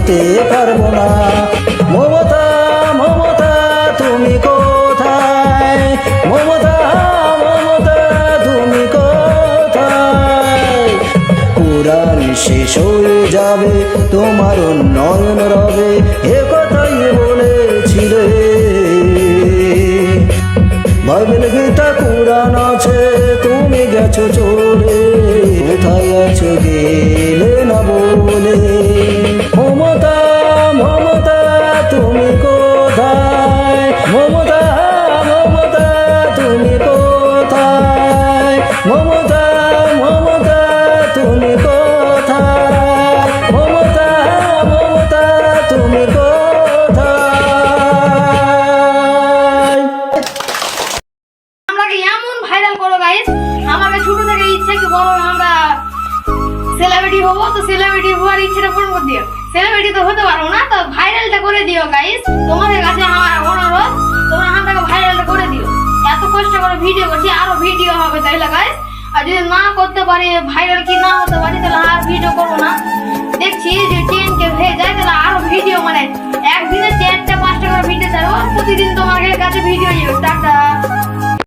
ভুলতে পারবো না। মমতা মমতা তুমি কোথায়, মমতা মমতা তুমি কোথায়। কুরআন শেষ হয়ে যাবে তোমার উন্নয়ন রবে, এ কথাই বলেছিলে। বাইবেল গীতা কুরআন আছে, তুমি গেছো চলে, কোথায় আছো গেলে না বলে। মমতা মমতা তুমি কোথায়, মমতা মমতা তুমি কোথায়, মমতা মমতা তুমি কোথায়, মমতা মমতা তুমি কোথায়। আমাকে এমন ভাইরাল করো গাইস, আমাকে ছোট থেকে ইচ্ছা কি বড় আমরা সেলিব্রিটি হবো, তো সেলিব্রিটি হওয়ার ইচ্ছাটা পূরণ করে দিও। সেলিব্রিটি তো হতে পারো না, তো ভাইরালটা করে দিও গাইস। তোমাদের কাছে আমার অনুরোধ, তোমরা আমাকে ভাইরালটা করে দিও। এত কষ্ট করে ভিডিও করছি, আরো ভিডিও হবে তাইলে গাইস। আর যদি না করতে পারি, ভাইরাল কি না হতে পারি, তাহলে আর ভিডিও করবো না। দেখছি যে 10K হয়ে যায়, তাহলে আরো ভিডিও, মানে একদিনে 4টা 5টা করে ভিডিও দেবো, প্রতিদিন তোমাদের কাছে ভিডিও যাবে। টাটা।